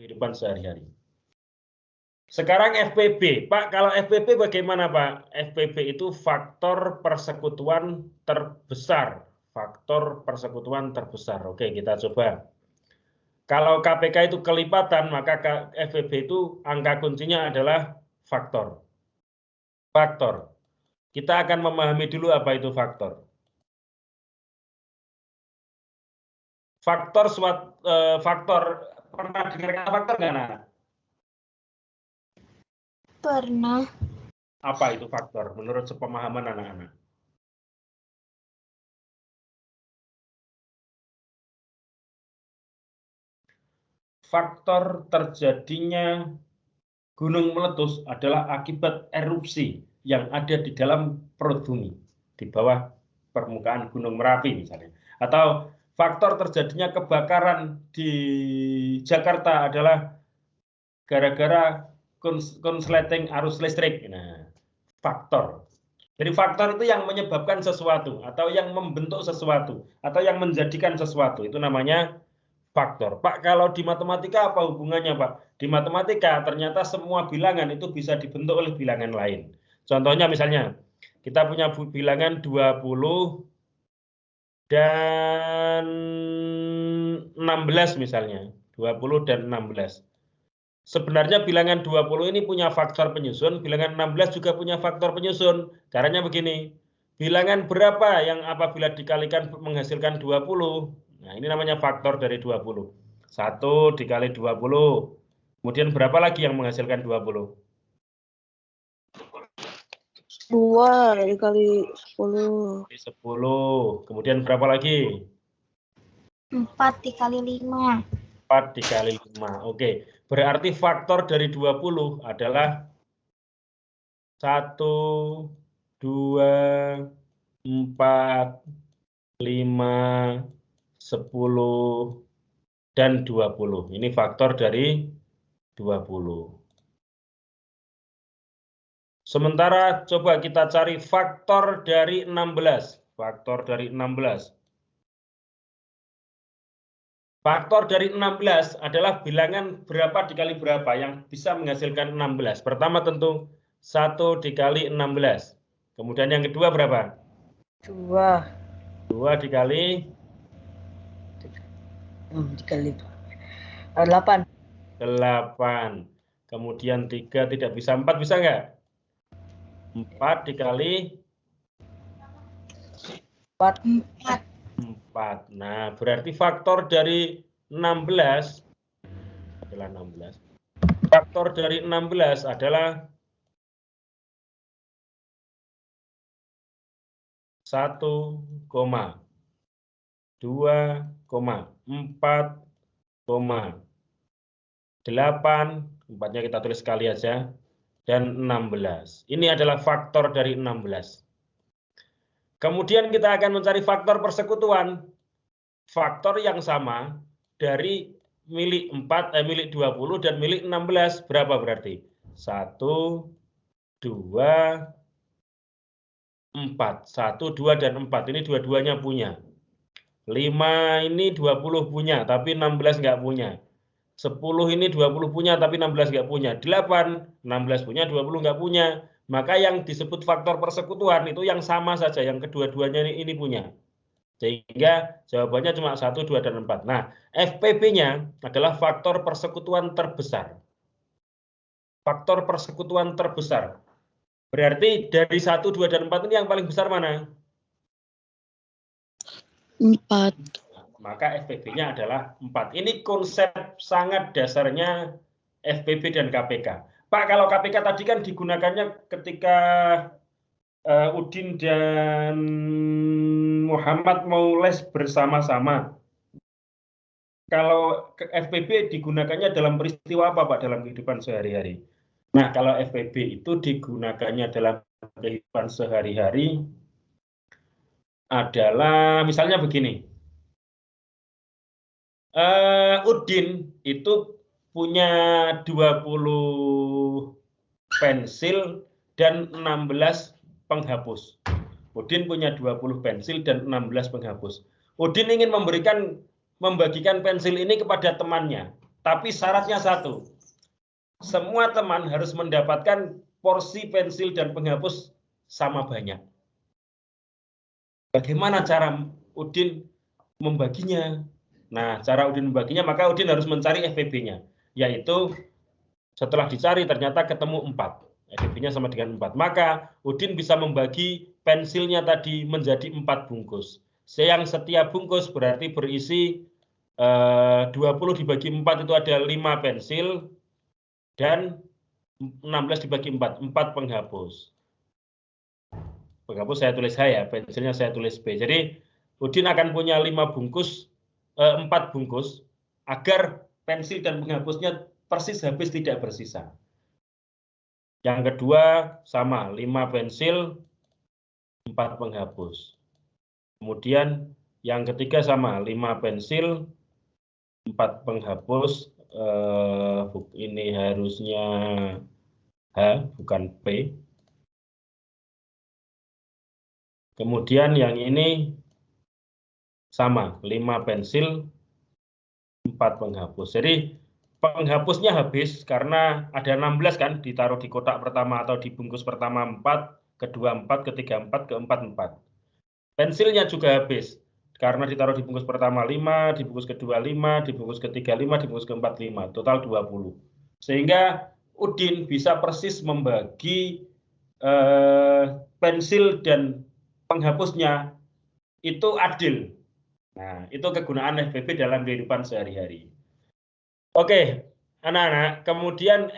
kehidupan sehari-hari. Sekarang FPB, Pak, kalau FPB bagaimana, Pak? FPB itu faktor persekutuan terbesar. Faktor persekutuan terbesar. Oke, kita coba. Kalau KPK itu kelipatan, maka FPB itu angka kuncinya adalah faktor. Faktor. Kita akan memahami dulu apa itu faktor. Faktor pernah dengar kata faktor nggak, Nana? Pernah. Apa itu faktor menurut sepemahaman anak-anak? Faktor terjadinya gunung meletus adalah akibat erupsi yang ada di dalam perut bumi, di bawah permukaan Gunung Merapi misalnya. Atau faktor terjadinya kebakaran di Jakarta adalah gara-gara konsleting arus listrik. Nah, faktor. Jadi faktor itu yang menyebabkan sesuatu, atau yang membentuk sesuatu, atau yang menjadikan sesuatu. Itu namanya faktor. Pak, kalau di matematika apa hubungannya, Pak? Di matematika ternyata semua bilangan itu bisa dibentuk oleh bilangan lain. Contohnya misalnya, kita punya bilangan 20 dan 16 misalnya. 20 dan 16. Sebenarnya bilangan 20 ini punya faktor penyusun, bilangan 16 juga punya faktor penyusun. Caranya begini, bilangan berapa yang apabila dikalikan menghasilkan 20? Nah, ini namanya faktor dari 20. 1 dikali 20. Kemudian berapa lagi yang menghasilkan 20? 2 dikali 10. 10. Kemudian berapa lagi? 4 dikali 5. 4 dikali 5. Oke, berarti faktor dari 20 adalah 1, 2, 4, 5, 10, dan 20. Ini faktor dari 20. Sementara coba kita cari faktor dari 16. Faktor dari 16. Faktor dari 16 adalah bilangan berapa dikali berapa yang bisa menghasilkan 16. Pertama tentu 1 dikali 16. Kemudian yang kedua berapa? 2. 2 dikali 8. 8. Kemudian 3 tidak bisa, 4 bisa nggak? 4 dikali 4. 4. Nah, berarti faktor dari 16 adalah 16. Faktor dari 16 dah 1, 2, 4, 8, 4-nya kita tulis sekali aja, dan 16. Ini adalah faktor dari 16. Kemudian kita akan mencari faktor persekutuan. Faktor yang sama dari milik 20 dan milik 16. Berapa berarti? 1, 2, 4. 1, 2, dan 4. Ini dua-duanya punya. 5 ini 20 punya, tapi 16 nggak punya. 10 ini 20 punya, tapi 16 nggak punya. 8, 16 punya, 20 nggak punya. Maka yang disebut faktor persekutuan itu yang sama saja, yang kedua-duanya ini punya. Sehingga jawabannya cuma 1, 2, dan 4. Nah, FPB-nya adalah faktor persekutuan terbesar. Faktor persekutuan terbesar. Berarti dari 1, 2, dan 4 ini yang paling besar mana? 4. Maka FPB-nya adalah 4. Ini konsep sangat dasarnya FPB dan KPK. Pak, kalau KPK tadi kan digunakannya ketika Udin dan Muhammad mau les bersama-sama. Kalau FPB digunakannya dalam peristiwa apa, Pak, dalam kehidupan sehari-hari? Nah, kalau FPB itu digunakannya dalam kehidupan sehari-hari adalah misalnya begini. Udin itu punya 20 pensil dan 16 penghapus. Udin punya 20 pensil dan 16 penghapus. Udin ingin membagikan pensil ini kepada temannya. Tapi syaratnya satu, semua teman harus mendapatkan porsi pensil dan penghapus sama banyak. Bagaimana cara Udin membaginya? Nah, cara Udin membaginya, maka Udin harus mencari FPB-nya, yaitu setelah dicari ternyata ketemu 4. FPB-nya sama dengan 4. Maka Udin bisa membagi pensilnya tadi menjadi 4 bungkus. Yang setiap bungkus berarti berisi 20 dibagi 4 itu ada 5 pensil dan 16 dibagi 4, 4 penghapus. Penghapus saya tulis H ya, pensilnya saya tulis B. Jadi Udin akan punya 4 bungkus agar pensil dan penghapusnya persis habis tidak bersisa. Yang kedua sama, 5 pensil, 4 penghapus. Kemudian yang ketiga sama, 5 pensil, 4 penghapus. Ini harusnya H, bukan P. Kemudian yang ini sama, 5 pensil, 4 penghapus. Jadi penghapusnya habis karena ada 16 kan, ditaruh di kotak pertama atau di bungkus pertama 4, kedua 4, ketiga 4, keempat 4. Pensilnya juga habis karena ditaruh di bungkus pertama 5, di bungkus kedua 5, di bungkus ketiga 5, di bungkus keempat 5, total 20. Sehingga Udin bisa persis membagi pensil dan penghapusnya itu adil. Nah, itu kegunaan FPB dalam kehidupan sehari-hari. Oke, anak-anak, kemudian